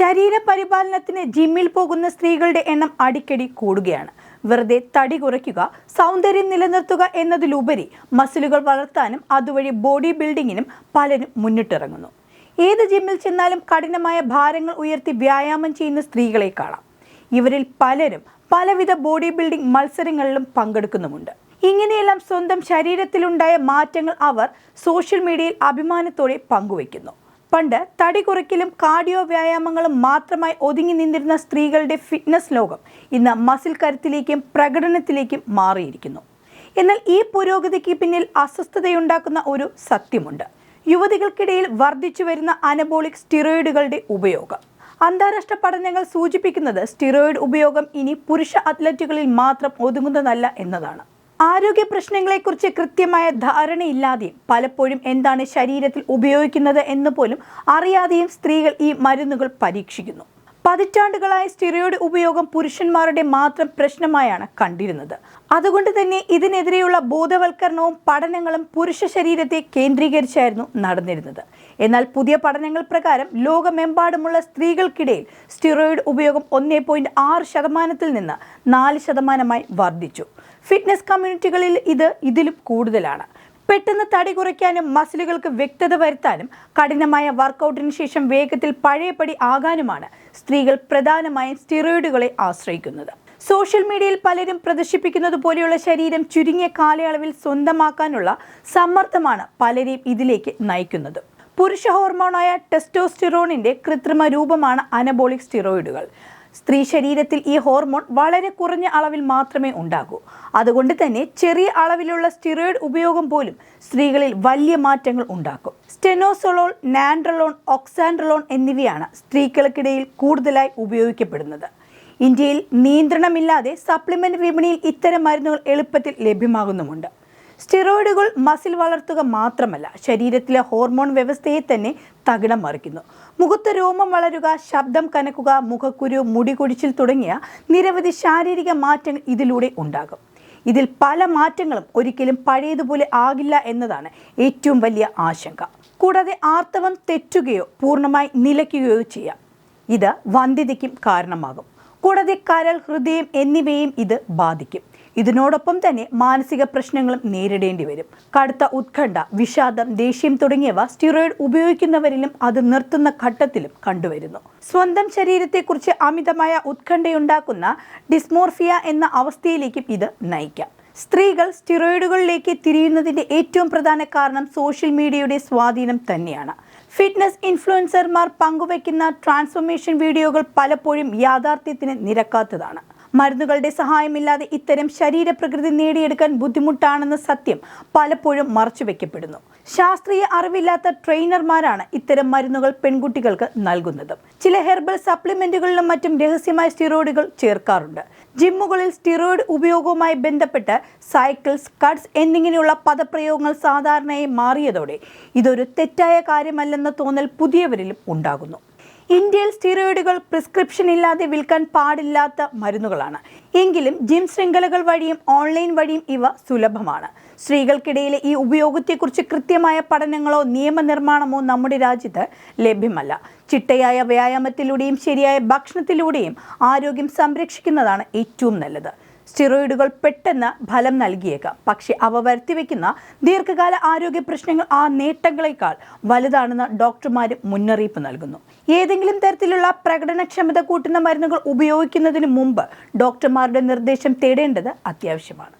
ശരീരപരിപാലനത്തിന് ജിമ്മിൽ പോകുന്ന സ്ത്രീകളുടെ എണ്ണം അടിക്കടി കൂടുകയാണ്. വെറുതെ തടി കുറയ്ക്കുക, സൗന്ദര്യം നിലനിർത്തുക എന്നതിലുപരി മസിലുകൾ വളർത്താനും അതുവഴി ബോഡി ബിൽഡിങ്ങിനും പലരും മുന്നിട്ടിറങ്ങുന്നു. ഏത് ജിമ്മിൽ ചെന്നാലും കഠിനമായ ഭാരങ്ങൾ ഉയർത്തി വ്യായാമം ചെയ്യുന്ന സ്ത്രീകളെ കാണാം. ഇവരിൽ പലരും പലവിധ ബോഡി ബിൽഡിംഗ് മത്സരങ്ങളിലും പങ്കെടുക്കുന്നുമുണ്ട്. ഇങ്ങനെയെല്ലാം സ്വന്തം ശരീരത്തിലുണ്ടായ മാറ്റങ്ങൾ അവർ സോഷ്യൽ മീഡിയയിൽ അഭിമാനത്തോടെ പങ്കുവയ്ക്കുന്നു. പണ്ട് തടി കുറയ്ക്കലും കാർഡിയോ വ്യായാമങ്ങളും മാത്രമായി ഒതുങ്ങി നിന്നിരുന്ന സ്ത്രീകളുടെ ഫിറ്റ്നസ് ലോകം ഇന്ന് മസിൽ കരുത്തിലേക്കും പ്രകടനത്തിലേക്കും മാറിയിരിക്കുന്നു. എന്നാൽ ഈ പുരോഗതിക്ക് പിന്നിൽ അസ്വസ്ഥതയുണ്ടാക്കുന്ന ഒരു സത്യമുണ്ട്. യുവതികൾക്കിടയിൽ വർദ്ധിച്ചു വരുന്ന അനബോളിക് സ്റ്റിറോയിഡുകളുടെ ഉപയോഗം. അന്താരാഷ്ട്ര പഠനങ്ങൾ സൂചിപ്പിക്കുന്നത് സ്റ്റിറോയിഡ് ഉപയോഗം ഇനി പുരുഷ അത്ലറ്റുകളിൽ മാത്രം ഒതുങ്ങുന്നതല്ല എന്നതാണ്. ആരോഗ്യ പ്രശ്നങ്ങളെക്കുറിച്ച് കൃത്യമായ ധാരണയില്ലാതെയും പലപ്പോഴും എന്താണ് ശരീരത്തിൽ ഉപയോഗിക്കുന്നത് എന്ന് പോലും അറിയാതെയും സ്ത്രീകൾ ഈ മരുന്നുകൾ പരീക്ഷിക്കുന്നു. പതിറ്റാണ്ടുകളായി സ്റ്റിറോയിഡ് ഉപയോഗം പുരുഷന്മാരുടെ മാത്രം പ്രശ്നമായാണ് കണ്ടിരുന്നത്. അതുകൊണ്ട് തന്നെ ഇതിനെതിരെയുള്ള ബോധവൽക്കരണവും പഠനങ്ങളും പുരുഷ ശരീരത്തെ കേന്ദ്രീകരിച്ചായിരുന്നു നടന്നിരുന്നത്. എന്നാൽ പുതിയ പഠനങ്ങൾ പ്രകാരം ലോകമെമ്പാടുമുള്ള സ്ത്രീകൾക്കിടയിൽ സ്റ്റിറോയിഡ് ഉപയോഗം 1.6% നിന്ന് 4% വർദ്ധിച്ചു. ഫിറ്റ്നസ് കമ്മ്യൂണിറ്റികളിൽ ഇതിലും കൂടുതലാണ്. പെട്ടെന്ന് തടി കുറയ്ക്കാനും മസിലുകൾക്ക് വ്യക്തത വരുത്താനും കഠിനമായ വർക്കൗട്ടിന് ശേഷം വേഗത്തിൽ പഴയപടി ആകാനുമാണ് സ്ത്രീകൾ പ്രധാനമായും സ്റ്റിറോയിഡുകളെ ആശ്രയിക്കുന്നത്. സോഷ്യൽ മീഡിയയിൽ പലരും പ്രദർശിപ്പിക്കുന്നത് പോലെയുള്ള ശരീരം ചുരുങ്ങിയ കാലയളവിൽ സ്വന്തമാക്കാനുള്ള സമ്മർദ്ദമാണ് പലരെയും ഇതിലേക്ക് നയിക്കുന്നത്. പുരുഷ ഹോർമോണായ ടെസ്റ്റോസ്റ്റിറോണിന്റെ കൃത്രിമ രൂപമാണ് അനബോളിക് സ്റ്റിറോയിഡുകൾ. സ്ത്രീ ശരീരത്തിൽ ഈ ഹോർമോൺ വളരെ കുറഞ്ഞ അളവിൽ മാത്രമേ ഉണ്ടാകൂ. അതുകൊണ്ട് തന്നെ ചെറിയ അളവിലുള്ള സ്റ്റിറോയിഡ് ഉപയോഗം പോലും സ്ത്രീകളിൽ വലിയ മാറ്റങ്ങൾ ഉണ്ടാക്കും. സ്റ്റെനോസോളോൾ, നാൻഡ്രലോൺ, ഓക്സാൻഡ്രലോൺ എന്നിവയാണ് സ്ത്രീകൾക്കിടയിൽ കൂടുതലായി ഉപയോഗിക്കപ്പെടുന്നത്. ഇന്ത്യയിൽ നിയന്ത്രണമില്ലാതെ സപ്ലിമെന്റ് വിപണിയിൽ ഇത്തരം മരുന്നുകൾ എളുപ്പത്തിൽ ലഭ്യമാകുന്നുമുണ്ട്. സ്റ്റിറോയിഡുകൾ മസിൽ വളർത്തുക മാത്രമല്ല, ശരീരത്തിലെ ഹോർമോൺ വ്യവസ്ഥയെ തന്നെ തകിടം മറിക്കുന്നു. മുഖത്ത് രോമം വളരുക, ശബ്ദം കനക്കുക, മുഖക്കുരു, മുടി കൊഴിച്ചിൽ തുടങ്ങിയ നിരവധി ശാരീരിക മാറ്റങ്ങൾ ഇതിലൂടെ ഉണ്ടാകും. ഇതിൽ പല മാറ്റങ്ങളും ഒരിക്കലും പഴയതുപോലെ ആകില്ല എന്നതാണ് ഏറ്റവും വലിയ ആശങ്ക. കൂടാതെ ആർത്തവം തെറ്റുകയോ പൂർണ്ണമായി നിലയ്ക്കുകയോ ചെയ്യാം. ഇത് വന്ധ്യതയ്ക്കും കാരണമാകും. കൂടാതെ കരൾ, ഹൃദയം എന്നിവയും ഇത് ബാധിക്കും. ഇതിനോടൊപ്പം തന്നെ മാനസിക പ്രശ്നങ്ങളും നേരിടേണ്ടി വരും. കടുത്ത ഉത്കണ്ഠ, വിഷാദം, ദേഷ്യം തുടങ്ങിയവ സ്റ്റിറോയിഡ് ഉപയോഗിക്കുന്നവരിലും അത് നിർത്തുന്ന ഘട്ടത്തിലും കണ്ടുവരുന്നു. സ്വന്തം ശരീരത്തെക്കുറിച്ച് അമിതമായ ഉത്കണ്ഠയുണ്ടാക്കുന്ന ഡിസ്മോർഫിയ എന്ന അവസ്ഥയിലേക്കും ഇത് നയിക്കാം. സ്ത്രീകൾ സ്റ്റിറോയിഡുകളിലേക്ക് തിരിയുന്നതിൻ്റെ ഏറ്റവും പ്രധാന കാരണം സോഷ്യൽ മീഡിയയുടെ സ്വാധീനം തന്നെയാണ്. ഫിറ്റ്നസ് ഇൻഫ്ലുവൻസർമാർ പങ്കുവയ്ക്കുന്ന ട്രാൻസ്ഫോർമേഷൻ വീഡിയോകൾ പലപ്പോഴും യാഥാർത്ഥ്യത്തിന് നിരക്കാത്തതാണ്. മരുന്നുകളുടെ സഹായമില്ലാതെ ഇത്തരം ശരീരപ്രകൃതി നേടിയെടുക്കാൻ ബുദ്ധിമുട്ടാണെന്ന സത്യം പലപ്പോഴും മറച്ചുവെക്കപ്പെടുന്നു. ശാസ്ത്രീയ അറിവില്ലാത്ത ട്രെയിനർമാരാണ് ഇത്തരം മരുന്നുകൾ പെൺകുട്ടികൾക്ക് നൽകുന്നത്. ചില ഹെർബൽ സപ്ലിമെന്റുകളിലും മറ്റും രഹസ്യമായ സ്റ്റിറോയിഡുകൾ ചേർക്കാറുണ്ട്. ജിമ്മുകളിൽ സ്റ്റിറോയിഡ് ഉപയോഗവുമായി ബന്ധപ്പെട്ട് സൈക്കിൾസ്, കട്ട്സ് എന്നിങ്ങനെയുള്ള പദപ്രയോഗങ്ങൾ സാധാരണയായി മാറിയതോടെ ഇതൊരു തെറ്റായ കാര്യമല്ലെന്ന തോന്നൽ പുതിയവരിലും ഉണ്ടാകുന്നു. ഇന്ത്യയിൽ സ്റ്റിറോയിഡുകൾ പ്രിസ്ക്രിപ്ഷൻ ഇല്ലാതെ വിൽക്കാൻ പാടില്ലാത്ത മരുന്നുകളാണ്. എങ്കിലും ജിം ശൃംഖലകൾ വഴിയും ഓൺലൈൻ വഴിയും ഇവ സുലഭമാണ്. സ്ത്രീകൾക്കിടയിലെ ഈ ഉപയോഗത്തെക്കുറിച്ച് കൃത്യമായ പഠനങ്ങളോ നിയമനിർമ്മാണമോ നമ്മുടെ രാജ്യത്ത് ലഭ്യമല്ല. ചിട്ടയായ വ്യായാമത്തിലൂടെയും ശരിയായ ഭക്ഷണത്തിലൂടെയും ആരോഗ്യം സംരക്ഷിക്കുന്നതാണ് ഏറ്റവും നല്ലത്. സ്റ്റിറോയിഡുകൾ പെട്ടെന്ന് ഫലം നൽകിയേക്കാം, പക്ഷേ അവ വരുത്തിവെക്കുന്ന ദീർഘകാല ആരോഗ്യ പ്രശ്നങ്ങൾ ആ നേട്ടങ്ങളെക്കാൾ വലുതാണെന്ന് ഡോക്ടർമാർ മുന്നറിയിപ്പ് നൽകുന്നു. ഏതെങ്കിലും തരത്തിലുള്ള പ്രകടനക്ഷമത കൂട്ടുന്ന മരുന്നുകൾ ഉപയോഗിക്കുന്നതിന് മുമ്പ് ഡോക്ടർമാരുടെ നിർദ്ദേശം തേടേണ്ടത് അത്യാവശ്യമാണ്.